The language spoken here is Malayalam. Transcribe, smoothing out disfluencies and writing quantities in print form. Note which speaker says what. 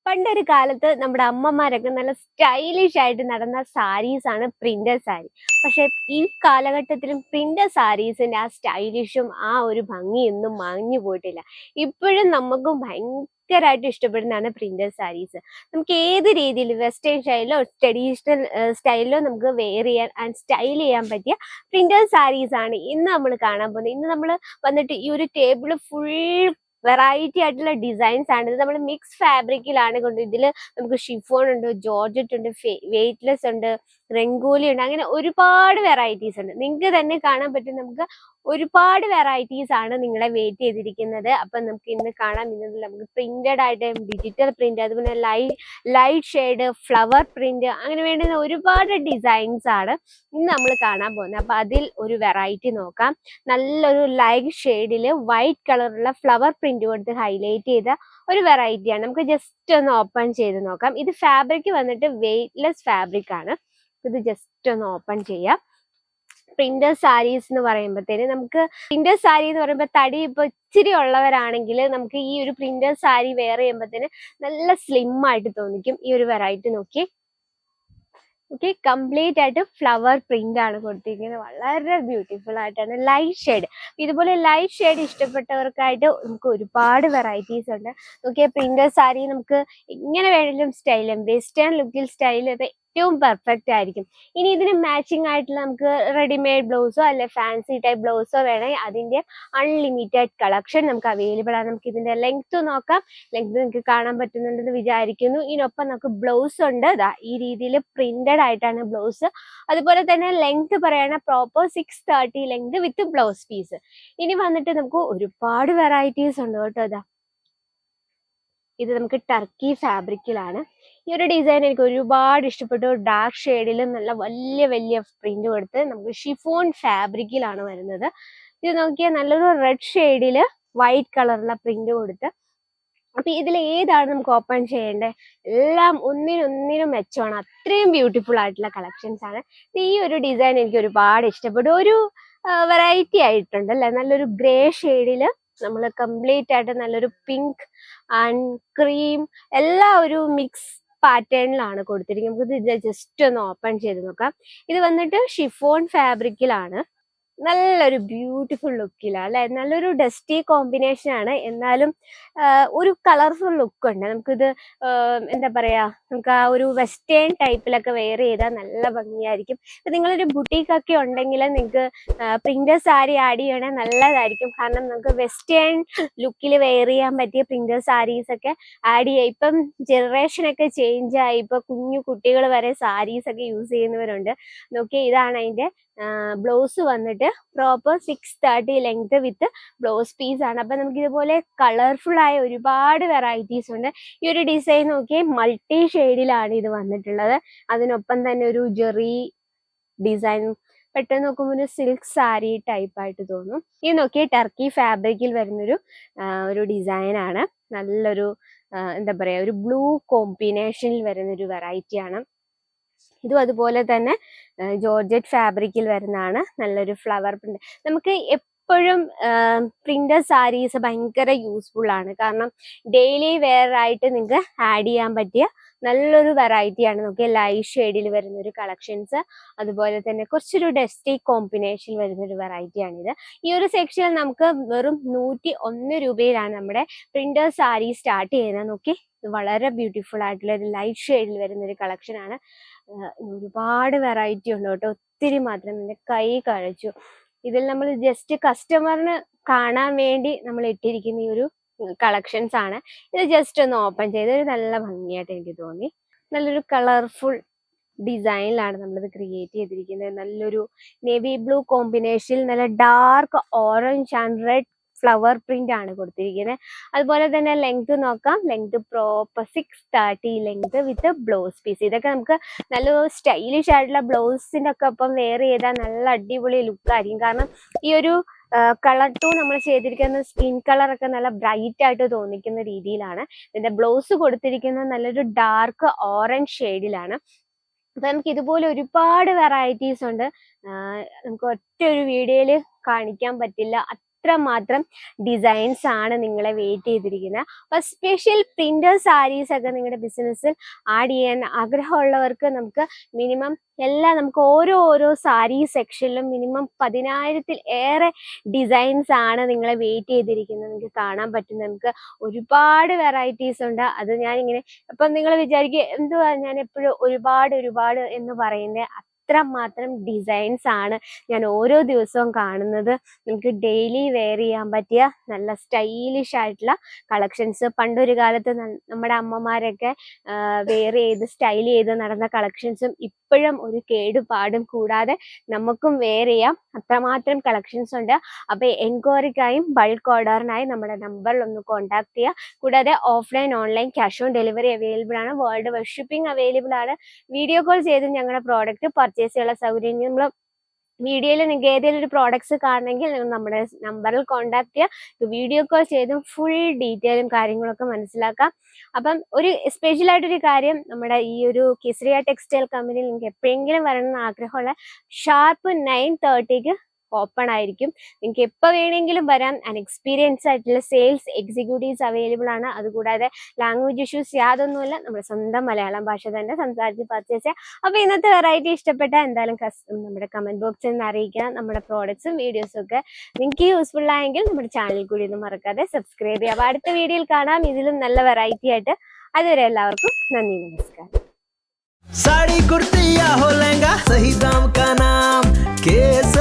Speaker 1: പണ്ടൊരു കാലത്ത് നമ്മുടെ അമ്മമാരൊക്കെ നല്ല സ്റ്റൈലിഷ് ആയിട്ട് നടന്ന സാരീസ് ആണ് പ്രിന്റഡ് സാരി. പക്ഷെ ഈ കാലഘട്ടത്തിലും പ്രിന്റഡ് സാരീസിന്റെ ആ സ്റ്റൈലിഷും ആ ഒരു ഭംഗിയൊന്നും മാഞ്ഞു പോയിട്ടില്ല. ഇപ്പോഴും നമുക്ക് ഭയങ്കരമായിട്ട് ഇഷ്ടപ്പെടുന്നതാണ് പ്രിന്റഡ് സാരീസ്. നമുക്ക് ഏത് രീതിയിൽ വെസ്റ്റേൺ സ്റ്റൈലോ ട്രഡീഷണൽ സ്റ്റൈലിലോ നമുക്ക് വെയർ ചെയ്യാൻ ആൻഡ് സ്റ്റൈൽ ചെയ്യാൻ പറ്റിയ പ്രിന്റഡ് സാരീസ് ആണ് ഇന്ന് നമ്മൾ കാണാൻ പോകുന്നത്. ഇന്ന് നമ്മൾ വന്നിട്ട് ഈ ഒരു ടേബിൾ ഫുൾ വെറൈറ്റി ആയിട്ടുള്ള ഡിസൈൻസ് ആണ്. ഇത് നമ്മൾ മിക്സ് ഫാബ്രിക്കിലാണ് കൊണ്ട് ഇതിൽ നമുക്ക് ഷിഫോൺ ഉണ്ട്, ജോർജറ്റ് ഉണ്ട്, വെയ്റ്റ്ലെസ് ഉണ്ട്, റംഗോലി ഉണ്ട്, അങ്ങനെ ഒരുപാട് വെറൈറ്റീസ് ഉണ്ട്. നിങ്ങൾക്ക് തന്നെ കാണാൻ പറ്റും. നമുക്ക് ഒരുപാട് വെറൈറ്റീസ് ആണ് നിങ്ങളെ വെയിറ്റ് ചെയ്തിരിക്കുന്നത്. അപ്പം നമുക്ക് ഇന്ന് കാണാം. ഇന്ന് നമുക്ക് പ്രിന്റഡ് ആയിട്ട് ഡിജിറ്റൽ പ്രിന്റ്, അതുപോലെ ലൈറ്റ് ഷെയ്ഡ്, ഫ്ലവർ പ്രിന്റ്, അങ്ങനെ വേണ്ടുന്ന ഒരുപാട് ഡിസൈൻസ് ആണ് ഇന്ന് നമ്മൾ കാണാൻ പോകുന്നത്. അപ്പൊ അതിൽ ഒരു വെറൈറ്റി നോക്കാം. നല്ലൊരു ലൈറ്റ് ഷെയ്ഡില് വൈറ്റ് കളറുള്ള ഫ്ലവർ പ്രിന്റ് കൊടുത്ത് ഹൈലൈറ്റ് ചെയ്ത ഒരു വെറൈറ്റിയാണ്. നമുക്ക് ജസ്റ്റ് ഒന്ന് ഓപ്പൺ ചെയ്ത് നോക്കാം. ഇത് ഫാബ്രിക് വന്നിട്ട് വെയ്റ്റ്ലെസ് ഫാബ്രിക് ആണ്. ഇത് ജസ്റ്റ് ഒന്ന് ഓപ്പൺ ചെയ്യാം. പ്രിന്റഡ് സാരീസ് എന്ന് പറയുമ്പോഴത്തേന് നമുക്ക് പ്രിന്റഡ് സാരി എന്ന് പറയുമ്പോൾ തടി ഇപ്പൊ ഇച്ചിരി ഉള്ളവരാണെങ്കിൽ നമുക്ക് ഈ ഒരു പ്രിന്റഡ് സാരി വെയർ ചെയ്യുമ്പോഴത്തേന് നല്ല സ്ലിം ആയിട്ട് തോന്നിക്കും. ഈ ഒരു വെറൈറ്റി നോക്കി. ഓക്കെ, കംപ്ലീറ്റ് ആയിട്ട് ഫ്ലവർ പ്രിന്റ് ആണ് കൊടുത്തിരിക്കുന്നത്. വളരെ ബ്യൂട്ടിഫുൾ ആയിട്ടാണ്. ലൈറ്റ് ഷെയ്ഡ്, ഇതുപോലെ ലൈറ്റ് ഷെയ്ഡ് ഇഷ്ടപ്പെട്ടവർക്കായിട്ട് നമുക്ക് ഒരുപാട് വെറൈറ്റീസ് ഉണ്ട്. നോക്കിയാൽ പ്രിന്റഡ് സാരി നമുക്ക് എങ്ങനെ വേണമെങ്കിലും സ്റ്റൈൽ ചെയ്യാം. വെസ്റ്റേൺ ലുക്കിൽ സ്റ്റൈൽ ചെയ്ത് ഏറ്റവും പെർഫെക്റ്റ് ആയിരിക്കും. ഇനി ഇതിന് മാച്ചിങ് ആയിട്ടുള്ള നമുക്ക് റെഡിമെയ്ഡ് ബ്ലൗസോ അല്ലെ ഫാൻസി ടൈപ്പ് ബ്ലൗസോ വേണമെങ്കിൽ അതിന്റെ അൺലിമിറ്റഡ് കളക്ഷൻ നമുക്ക് അവൈലബിൾ ആണ്. നമുക്ക് ഇതിന്റെ ലെങ്ത് നോക്കാം. ലെങ്ത് നിങ്ങൾക്ക് കാണാൻ പറ്റുന്നുണ്ടെന്ന് വിചാരിക്കുന്നു. ഇതിനൊപ്പം നമുക്ക് ബ്ലൗസ് ഉണ്ട്. ഈ രീതിയിൽ പ്രിന്റഡ് ആയിട്ടാണ് ബ്ലൗസ്. അതുപോലെ തന്നെ ലെങ്ത് പറയണ proper 630 length with blouse piece. ഇനി വന്നിട്ട് നമുക്ക് ഒരുപാട് വെറൈറ്റീസ് ഉണ്ട് കേട്ടോ. ഇത് നമുക്ക് ടർക്കി ഫാബ്രിക്കിലാണ്. ഈ ഒരു ഡിസൈൻ എനിക്ക് ഒരുപാട് ഇഷ്ടപ്പെട്ടു. ഡാർക്ക് ഷെയ്ഡിലും നല്ല വലിയ വലിയ പ്രിന്റ് കൊടുത്ത് നമുക്ക് ഷിഫോൺ ഫാബ്രിക്കിലാണ് വരുന്നത്. ഇത് നോക്കിയാൽ നല്ലൊരു റെഡ് ഷെയ്ഡില് വൈറ്റ് കളറുള്ള പ്രിന്റ് കൊടുത്ത്. അപ്പൊ ഇതിൽ ഏതാണ് നമുക്ക് ഓപ്പൺ ചെയ്യേണ്ടത്? എല്ലാം ഒന്നിനൊന്നിനും മെച്ചമാണ്. അത്രയും ബ്യൂട്ടിഫുൾ ആയിട്ടുള്ള കളക്ഷൻസ് ആണ്. ഈ ഒരു ഡിസൈൻ എനിക്ക് ഒരുപാട് ഇഷ്ടപ്പെട്ടു. ഒരു വെറൈറ്റി ആയിട്ടുണ്ട് അല്ലെ. നല്ലൊരു ഗ്രേ ഷെയ്ഡില് നമ്മൾ കംപ്ലീറ്റ് ആയിട്ട് നല്ലൊരു പിങ്ക് ആൻഡ് ക്രീം എല്ലാ ഒരു മിക്സ് പാറ്റേണിലാണ് കൊടുത്തിരിക്കുന്നത്. നമുക്ക് ഇത് ജസ്റ്റ് ഒന്ന് ഓപ്പൺ ചെയ്ത് നോക്കാം. ഇത് വന്നിട്ട് ഷിഫോൺ ഫാബ്രിക്കിലാണ്. നല്ലൊരു ബ്യൂട്ടിഫുൾ ലുക്കിലാണ് അല്ലെ. നല്ലൊരു ഡസ്റ്റി കോമ്പിനേഷൻ ആണ്, എന്നാലും ഒരു കളർഫുൾ ലുക്ക് ഉണ്ട്. നമുക്കിത് എന്താ പറയാ, നമുക്ക് ആ ഒരു വെസ്റ്റേൺ ടൈപ്പിലൊക്കെ വെയർ ചെയ്താൽ നല്ല ഭംഗിയായിരിക്കും. ഇപ്പൊ നിങ്ങളൊരു ബുട്ടീക്കൊക്കെ ഉണ്ടെങ്കിൽ നിങ്ങൾക്ക് പ്രിന്റഡ് സാരി ആഡ് ചെയ്യണേ നല്ലതായിരിക്കും. കാരണം നമുക്ക് വെസ്റ്റേൺ ലുക്കിൽ വെയർ ചെയ്യാൻ പറ്റിയ പ്രിന്റഡ് സാരീസ് ഒക്കെ ആഡ് ചെയ്യാം. ഇപ്പം ജനറേഷൻ ഒക്കെ ചേഞ്ച് ആയി. ഇപ്പൊ കുഞ്ഞു കുട്ടികൾ വരെ സാരീസ് ഒക്കെ യൂസ് ചെയ്യുന്നവരുണ്ട്. നോക്കിയാൽ ഇതാണ് അതിന്റെ ബ്ലൗസ് വന്നിട്ട് proper 630 length with blouse piece ആണ്. അപ്പൊ നമുക്ക് ഇതുപോലെ കളർഫുൾ ആയ ഒരുപാട് വെറൈറ്റീസ് ഉണ്ട്. ഈ ഒരു ഡിസൈൻ നോക്കിയാൽ മൾട്ടി ഷെയ്ഡിലാണ് ഇത് വന്നിട്ടുള്ളത്. അതിനൊപ്പം തന്നെ ഒരു ജെറി ഡിസൈൻ, പെട്ടെന്ന് നോക്കുമ്പോൾ ഒരു സിൽക്ക് സാരി ടൈപ്പ് ആയിട്ട് തോന്നും. ഇത് നോക്കിയാൽ ടർക്കി ഫാബ്രിക്കിൽ വരുന്നൊരു ഡിസൈൻ ആണ്. നല്ലൊരു എന്താ പറയാ, ഒരു ബ്ലൂ കോമ്പിനേഷനിൽ വരുന്നൊരു വെറൈറ്റി ആണ്. ഇതും അതുപോലെ തന്നെ ജോർജറ്റ് ഫാബ്രിക്കിൽ വരുന്നതാണ്. നല്ലൊരു ഫ്ലവർ പ്രിന്റ്. നമുക്ക് എപ്പോഴും പ്രിന്റഡ് സാരീസ് ഭയങ്കര യൂസ്ഫുൾ ആണ്. കാരണം ഡെയിലി വെയർ ആയിട്ട് നിങ്ങൾക്ക് ആഡ് ചെയ്യാൻ പറ്റിയ നല്ലൊരു വെറൈറ്റിയാണ്. നമുക്ക് ലൈറ്റ് ഷെയ്ഡിൽ വരുന്ന ഒരു കളക്ഷൻസ്, അതുപോലെ തന്നെ കുറച്ചൊരു ഡസ്റ്റി കോമ്പിനേഷനിൽ വരുന്ന ഒരു വെറൈറ്റിയാണിത്. ഈ ഒരു സെക്ഷനിൽ നമുക്ക് വെറും 101 രൂപയിലാണ് നമ്മുടെ പ്രിന്റഡ് സാരി സ്റ്റാർട്ട് ചെയ്യുന്നത്. നോക്കി, വളരെ ബ്യൂട്ടിഫുൾ ആയിട്ടുള്ള ഒരു ലൈറ്റ് ഷെയ്ഡിൽ വരുന്ന ഒരു കളക്ഷൻ ആണ്. ഒരുപാട് വെറൈറ്റി ഉണ്ട് കേട്ടോ, ഒത്തിരി മാത്രം. എന്റെ കൈ കഴിച്ചു. ഇതിൽ നമ്മൾ ജസ്റ്റ് കസ്റ്റമറിന് കാണാൻ വേണ്ടി നമ്മൾ ഇട്ടിരിക്കുന്ന ഈ ഒരു കളക്ഷൻസ് ആണ്. ഇത് ജസ്റ്റ് ഒന്ന് ഓപ്പൺ ചെയ്ത് ഒരു നല്ല ഭംഗിയായിട്ട് എനിക്ക് തോന്നി. നല്ലൊരു കളർഫുൾ ഡിസൈനിലാണ് നമ്മളിത് ക്രിയേറ്റ് ചെയ്തിരിക്കുന്നത്. നല്ലൊരു നേവി ബ്ലൂ കോമ്പിനേഷനിൽ നല്ല dark orange and red flower print ആണ് കൊടുത്തിരിക്കുന്നത്. അതുപോലെ തന്നെ ലെങ്ത് നോക്കാം. Length proper 630 length with blouse piece. ഇതൊക്കെ നമുക്ക് നല്ല സ്റ്റൈലിഷ് ആയിട്ടുള്ള ബ്ലൗസിന്റെ ഒക്കെ ഒപ്പം വെയർ ചെയ്താൽ നല്ല അടിപൊളി ലുക്ക് ആയിരിക്കും. കാരണം ഈ ഒരു കളർ ടൂൺ നമ്മൾ ചെയ്തിരിക്കുന്ന സ്കിൻ കളർ ഒക്കെ നല്ല ബ്രൈറ്റ് ആയിട്ട് തോന്നിക്കുന്ന രീതിയിലാണ്. ഇതിന്റെ ബ്ലൗസ് കൊടുത്തിരിക്കുന്നത് നല്ലൊരു ഡാർക്ക് ഓറഞ്ച് ഷെയ്ഡിലാണ്. അപ്പൊ നമുക്ക് ഇതുപോലെ ഒരുപാട് വെറൈറ്റീസ് ഉണ്ട്. നമുക്ക് ഒറ്റ ഒരു വീഡിയോയിൽ കാണിക്കാൻ പറ്റില്ല. അത്രമാത്രം ഡിസൈൻസ് ആണ് നിങ്ങളെ വെയിറ്റ് ചെയ്തിരിക്കുന്നത്. അപ്പോൾ സ്പെഷ്യൽ പ്രിന്റർ സാരീസ് ഒക്കെ നിങ്ങളുടെ ബിസിനസ്സിൽ ആഡ് ചെയ്യാൻ ആഗ്രഹമുള്ളവർക്ക് നമുക്ക് മിനിമം നമുക്ക് ഓരോ സാരി സെക്ഷനിലും മിനിമം 10,000-ൽ ഏറെ ഡിസൈൻസ് ആണ് നിങ്ങളെ വെയിറ്റ് ചെയ്തിരിക്കുന്നത്. നിങ്ങൾക്ക് കാണാൻ പറ്റും, നമുക്ക് ഒരുപാട് വെറൈറ്റീസ് ഉണ്ട്. അത് ഞാനിങ്ങനെ അപ്പം നിങ്ങൾ വിചാരിക്കുക എന്തുവാ ഞാൻ എപ്പോഴും ഒരുപാട് എന്ന് പറയുന്നത്, അത്രമാത്രം ഡിസൈൻസ് ആണ് ഞാൻ ഓരോ ദിവസവും കാണുന്നത്. നമുക്ക് ഡെയിലി വെയർ ചെയ്യാൻ പറ്റിയ നല്ല സ്റ്റൈലിഷ് ആയിട്ടുള്ള കളക്ഷൻസ്. പണ്ടൊരു കാലത്ത് നമ്മുടെ അമ്മമാരൊക്കെ വെയർ ചെയ്ത് സ്റ്റൈൽ ചെയ്ത് നടന്ന കളക്ഷൻസും ഇപ്പോഴും ഒരു കേടുപാടും കൂടാതെ നമുക്കും വെയർ ചെയ്യാം, അത്രമാത്രം കളക്ഷൻസ് ഉണ്ട്. അപ്പോൾ എൻക്വയറിക്കായും ബൾക്ക് ഓർഡറിനായി നമ്മുടെ നമ്പറിൽ ഒന്ന് കോൺടാക്ട് ചെയ്യുക. കൂടാതെ offline online cash on delivery available ആണ്. വേൾഡ് വൈഡ് ഷിപ്പിംഗ് അവൈലബിൾ ആണ്. വീഡിയോ കോൾ ചെയ്ത് ഞങ്ങളുടെ പ്രോഡക്റ്റ് പർച്ചേസ് ചെയ്യാനുള്ള സൗകര്യം നമ്മൾ വീഡിയോയിൽ നിങ്ങൾക്ക് ഏതെങ്കിലും ഒരു പ്രോഡക്ട്സ് കാണണമെങ്കിൽ നിങ്ങൾ നമ്മുടെ നമ്പറിൽ കോൺടാക്ട് ചെയ്യുക. വീഡിയോ കോൾ ചെയ്ത് ഫുൾ ഡീറ്റെയിലും കാര്യങ്ങളൊക്കെ മനസ്സിലാക്കാം. അപ്പം ഒരു സ്പെഷ്യലായിട്ടൊരു കാര്യം, നമ്മുടെ ഈ ഒരു കിസ്രിയ ടെക്സ്റ്റൈൽ കമ്പനിയിൽ നിങ്ങൾക്ക് എപ്പോഴെങ്കിലും വരണമെന്ന് ആഗ്രഹമുള്ള ഷാർപ്പ് 9:30 ഓപ്പൺ ആയിരിക്കും. നിങ്ങൾക്ക് എപ്പോൾ വേണമെങ്കിലും വരാം. എക്സ്പീരിയൻസ് ആയിട്ടുള്ള സെയിൽസ് എക്സിക്യൂട്ടീവ്സ് അവൈലബിൾ ആണ്. അതുകൂടാതെ ലാംഗ്വേജ് ഇഷ്യൂസ് യാതൊന്നുമില്ല, നമ്മുടെ സ്വന്തം മലയാളം ഭാഷ തന്നെ സംസാരിച്ച് പർച്ചേസ് ചെയ്യാം. അപ്പോൾ ഇന്നത്തെ വെറൈറ്റി ഇഷ്ടപ്പെട്ട എന്തായാലും നമ്മുടെ കമന്റ് ബോക്സിൽ നിന്ന് അറിയിക്കാം. നമ്മുടെ പ്രോഡക്ട്സും വീഡിയോസും ഒക്കെ നിങ്ങൾക്ക് യൂസ്ഫുൾ ആയെങ്കിൽ നമ്മുടെ ചാനൽ കൂടി ഒന്നും മറക്കാതെ സബ്സ്ക്രൈബ് ചെയ്യാം. അപ്പോൾ അടുത്ത വീഡിയോയിൽ കാണാം ഇതിലും നല്ല വെറൈറ്റി ആയിട്ട്. അതുവരെ എല്ലാവർക്കും നന്ദി, നമസ്കാരം.
Speaker 2: साड़ी कुर्ती या हो लहंगा, सही दाम का नाम केस